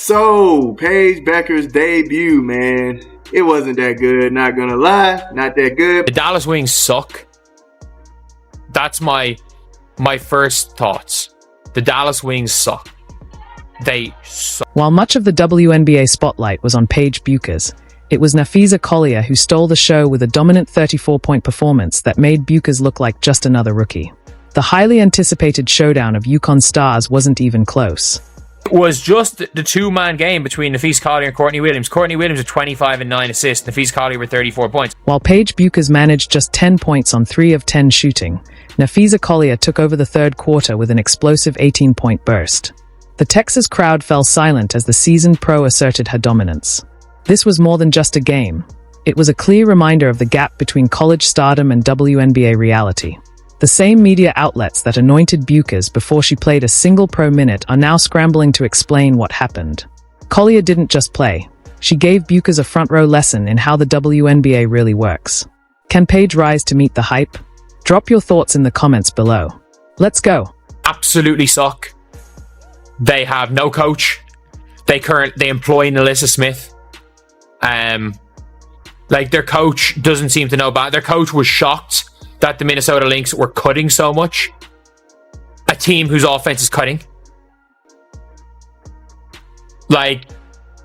So, Paige Bueckers' debut, man, it wasn't that good. Not gonna lie, not that good. The Dallas Wings suck. That's my first thoughts. The Dallas Wings suck. They suck. While much of the WNBA spotlight was on Paige Bueckers, it was Napheesa Collier who stole the show with a dominant 34-point performance that made Bueckers look like just another rookie. The highly anticipated showdown of UConn stars wasn't even close. It was just the two-man game between Napheesa Collier and Courtney Williams. Courtney Williams with 25 and 9 assists. Napheesa Collier with 34 points. While Paige Bueckers managed just 10 points on 3 of 10 shooting, Napheesa Collier took over the third quarter with an explosive 18-point burst. The Texas crowd fell silent as the seasoned pro asserted her dominance. This was more than just a game. It was a clear reminder of the gap between college stardom and WNBA reality. The same media outlets that anointed Bueckers before she played a single pro minute are now scrambling to explain what happened. Collier didn't just play. She gave Bueckers a front-row lesson in how the WNBA really works. Can Paige rise to meet the hype? Drop your thoughts in the comments below. Let's go. Absolutely suck. They have no coach. They employ Napheesa Smith. Their coach doesn't seem to know about it. Their coach was shocked that the Minnesota Lynx were cutting so much. A team whose offense is cutting.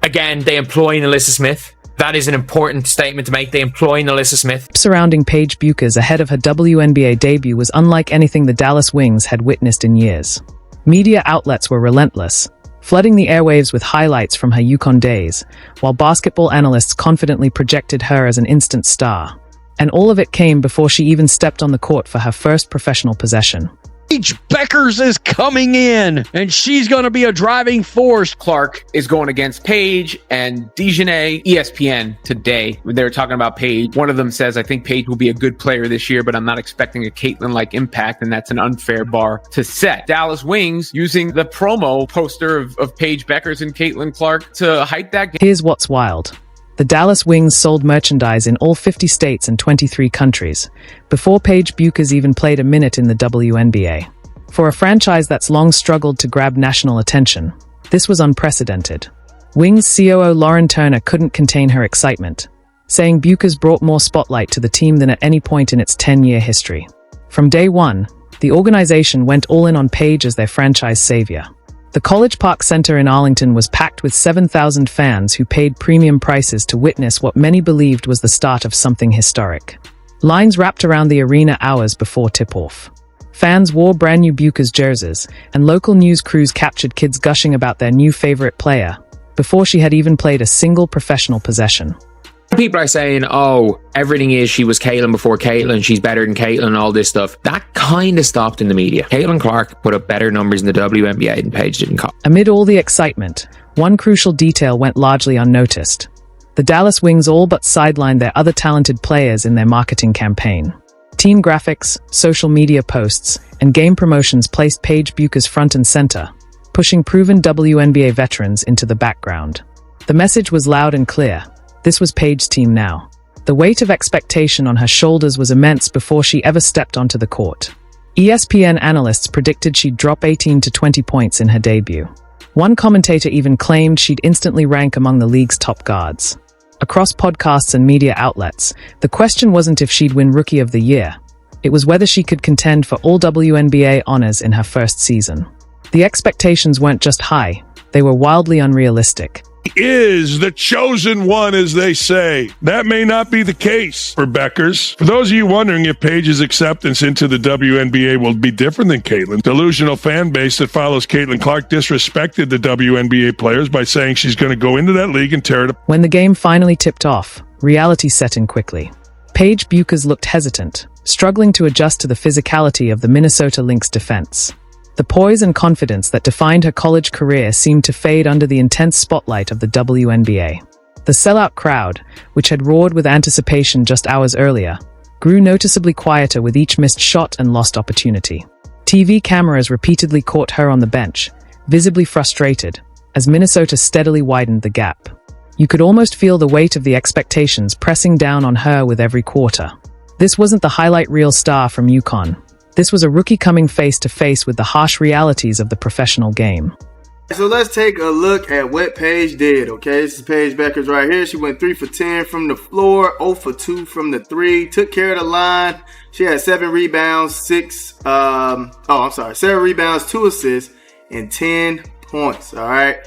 Again, they employ Napheesa Smith. That is an important statement to make. They employ Napheesa Smith. Surrounding Paige Bueckers ahead of her WNBA debut was unlike anything the Dallas Wings had witnessed in years. Media outlets were relentless, flooding the airwaves with highlights from her UConn days, while basketball analysts confidently projected her as an instant star. And all of it came before she even stepped on the court for her first professional possession. Paige Bueckers is coming in, and she's going to be a driving force. Clark is going against Paige and Dejanay. ESPN today, they were talking about Paige. One of them says, I think Paige will be a good player this year, but I'm not expecting a Caitlin-like impact, and that's an unfair bar to set. Dallas Wings using the promo poster of Paige Bueckers and Caitlin Clark to hype that game. Here's what's wild. The Dallas Wings sold merchandise in all 50 states and 23 countries, before Paige Bueckers even played a minute in the WNBA. For a franchise that's long struggled to grab national attention, this was unprecedented. Wings COO Lauren Turner couldn't contain her excitement, saying Bueckers brought more spotlight to the team than at any point in its 10-year history. From day one, the organization went all in on Paige as their franchise savior. The College Park Center in Arlington was packed with 7,000 fans who paid premium prices to witness what many believed was the start of something historic. Lines wrapped around the arena hours before tip-off. Fans wore brand new Bueckers jerseys, and local news crews captured kids gushing about their new favorite player, before she had even played a single professional possession. People are saying, oh, everything is she was Caitlin before Caitlin, she's better than Caitlin, all this stuff. That kind of stopped in the media. Caitlin Clark put up better numbers in the WNBA than Paige did in college. Amid all the excitement, one crucial detail went largely unnoticed. The Dallas Wings all but sidelined their other talented players in their marketing campaign. Team graphics, social media posts, and game promotions placed Paige Bueckers front and center, pushing proven WNBA veterans into the background. The message was loud and clear. This was Paige's team now. The weight of expectation on her shoulders was immense before she ever stepped onto the court. ESPN analysts predicted she'd drop 18 to 20 points in her debut. One commentator even claimed she'd instantly rank among the league's top guards. Across podcasts and media outlets, the question wasn't if she'd win Rookie of the Year. It was whether she could contend for all WNBA honors in her first season. The expectations weren't just high, they were wildly unrealistic. Is the chosen one, as they say. That may not be the case for Bueckers. For those of you wondering if Paige's acceptance into the WNBA will be different than Caitlin, delusional fan base that follows Caitlin Clark disrespected the WNBA players by saying she's going to go into that league and tear it up. When the game finally tipped off, reality set in quickly. Paige Bueckers looked hesitant, struggling to adjust to the physicality of the Minnesota Lynx defense. The poise and confidence that defined her college career seemed to fade under the intense spotlight of the WNBA. The sellout crowd, which had roared with anticipation just hours earlier, grew noticeably quieter with each missed shot and lost opportunity. TV cameras repeatedly caught her on the bench, visibly frustrated, as Minnesota steadily widened the gap. You could almost feel the weight of the expectations pressing down on her with every quarter. This wasn't the highlight reel star from UConn. This was a rookie coming face to face with the harsh realities of the professional game. So let's take a look at what Paige did, okay? This is Paige Bueckers right here. She went 3 for 10 from the floor, 0 for 2 from the 3, took care of the line. She had 7 rebounds, 7 rebounds, 2 assists, and 10 points, all right?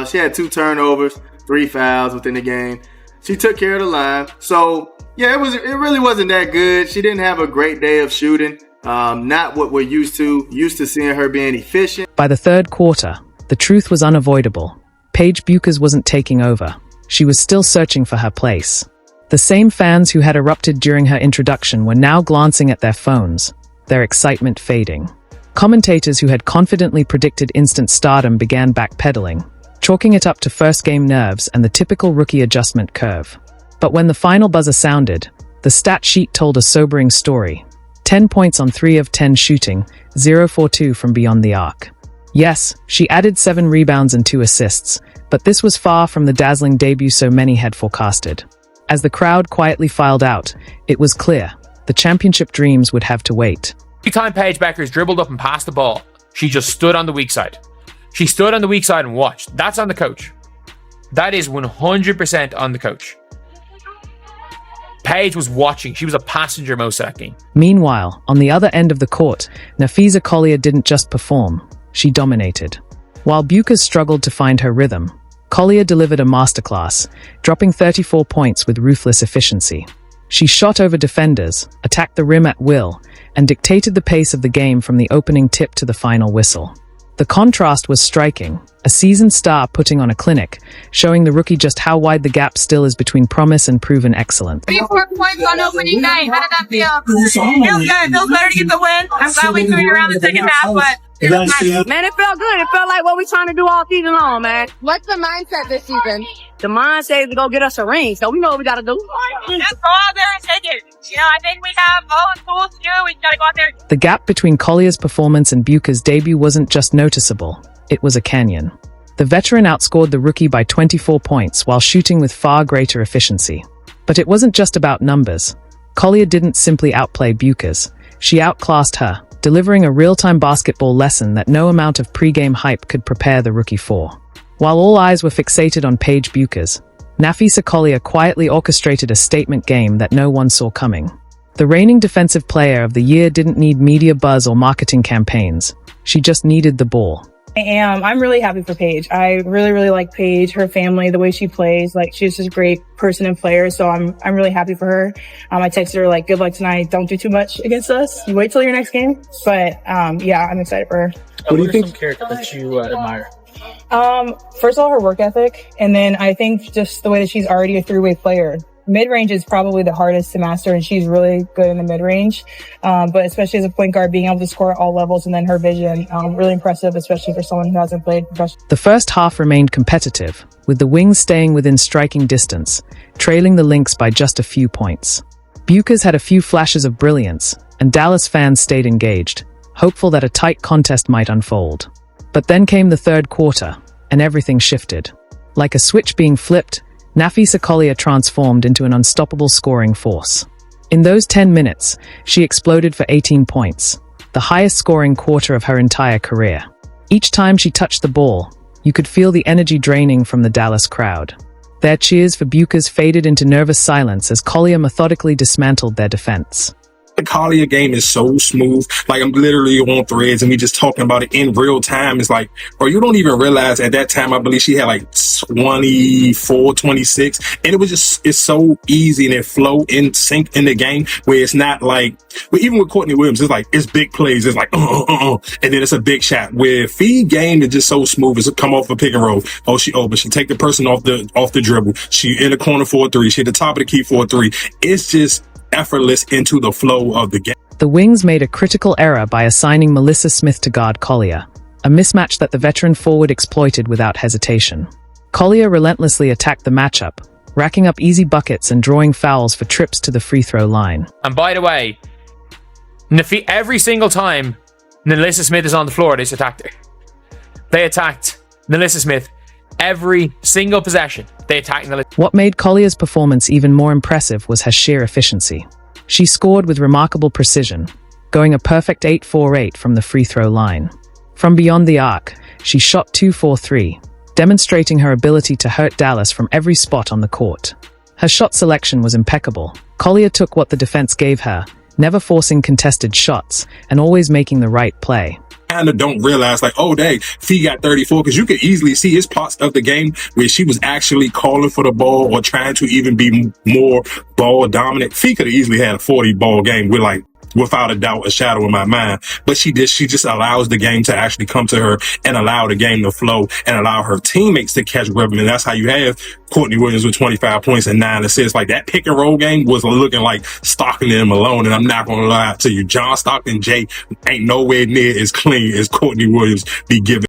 She had 2 turnovers, 3 fouls within the game. She took care of the line. So, yeah, it really wasn't that good. She didn't have a great day of shooting. Not what we're used to seeing her being efficient. By the third quarter, the truth was unavoidable. Paige Bueckers wasn't taking over. She was still searching for her place. The same fans who had erupted during her introduction were now glancing at their phones, their excitement fading. Commentators who had confidently predicted instant stardom began backpedaling, chalking it up to first-game nerves and the typical rookie adjustment curve. But when the final buzzer sounded, the stat sheet told a sobering story. 10 points on 3 of 10 shooting, 0 for 2 from beyond the arc. Yes, she added 7 rebounds and 2 assists, but this was far from the dazzling debut so many had forecasted. As the crowd quietly filed out, it was clear the championship dreams would have to wait. Every time Paige Bueckers dribbled up and passed the ball, she just stood on the weak side. She stood on the weak side and watched. That's on the coach. That is 100% on the coach. Paige was watching. She was a passenger most of that game. Meanwhile, on the other end of the court, Napheesa Collier didn't just perform, she dominated. While Bueckers struggled to find her rhythm, Collier delivered a masterclass, dropping 34 points with ruthless efficiency. She shot over defenders, attacked the rim at will, and dictated the pace of the game from the opening tip to the final whistle. The contrast was striking, a seasoned star putting on a clinic, showing the rookie just how wide the gap still is between promise and proven excellence. 34 points on opening night. How did that feel? Feels good. Feels better to get the win. I'm glad we turned around the second half, but it was nice. Man, it felt good. It felt like what we trying to do all season long, man. What's the mindset this season? The mindset is to go get us a ring, so we know what we got to do. Just go out there and take it. You know, I think we have all the tools to do. We got to go out there. The gap between Collier's performance and Bueckers' debut wasn't just noticeable, it was a canyon. The veteran outscored the rookie by 24 points while shooting with far greater efficiency. But it wasn't just about numbers. Collier didn't simply outplay Bueckers. She outclassed her, delivering a real-time basketball lesson that no amount of pre-game hype could prepare the rookie for. While all eyes were fixated on Paige Bueckers, Napheesa Collier quietly orchestrated a statement game that no one saw coming. The reigning Defensive Player of the Year didn't need media buzz or marketing campaigns. She just needed the ball. I'm really happy for Paige. I really, really like Paige, her family, the way she plays. Like, she's just a great person and player. So I'm really happy for her. I texted her like, good luck tonight. Don't do too much against us. You wait till your next game. But, yeah, I'm excited for her. What do you think? Some character that you admire? First of all, her work ethic. And then I think just the way that she's already a three-way player. Mid-range is probably the hardest to master, and she's really good in the mid-range. But especially as a point guard, being able to score at all levels, and then her vision, really impressive, especially for someone who hasn't played professionally. The first half remained competitive, with the Wings staying within striking distance, trailing the Lynx by just a few points. Bueckers had a few flashes of brilliance, and Dallas fans stayed engaged, hopeful that a tight contest might unfold. But then came the third quarter, and everything shifted. Like a switch being flipped, Napheesa Collier transformed into an unstoppable scoring force. In those 10 minutes, she exploded for 18 points, the highest scoring quarter of her entire career. Each time she touched the ball, you could feel the energy draining from the Dallas crowd. Their cheers for Bueckers faded into nervous silence as Collier methodically dismantled their defense. The Collier game is so smooth. Like, I'm literally on threads and we just talking about it in real time. It's like, bro, you don't even realize at that time, I believe she had like 24, 26. And it was just, it's so easy and it flow in sync in the game where it's not like, but even with Courtney Williams, it's like, it's big plays. It's like, and then it's a big shot. Where feed game is just so smooth. It's come off a pick and roll. Oh, she open. She take the person off the dribble. She in the corner for a 3. She at the top of the key for a 3. It's just effortless into the flow of the game. The Wings made a critical error by assigning Melissa Smith to guard Collier, a mismatch that the veteran forward exploited without hesitation. Collier relentlessly attacked the matchup, racking up easy buckets and drawing fouls for trips to the free throw line. And by the way, every single time Melissa Smith is on the floor, they attacked her. They attacked Melissa Smith every single possession. They attacked Melissa. What made Collier's performance even more impressive was her sheer efficiency. She scored with remarkable precision, going a perfect 8-for-8 from the free throw line. From beyond the arc, she shot 2 for 3, demonstrating her ability to hurt Dallas from every spot on the court. Her shot selection was impeccable. Collier took what the defense gave her, never forcing contested shots and always making the right play. Kind of don't realize, like, oh, dang, Fee got 34, because you could easily see his parts of the game where she was actually calling for the ball or trying to even be more ball dominant. Fee could have easily had a 40 ball game with, like, without a doubt, a shadow in my mind. But she just allows the game to actually come to her and allow the game to flow and allow her teammates to catch rhythm. And that's how you have Courtney Williams with 25 points and 9 assists. Like, that pick and roll game was looking like Stockton and Malone. And I'm not going to lie to you, John Stockton J ain't nowhere near as clean as Courtney Williams be giving.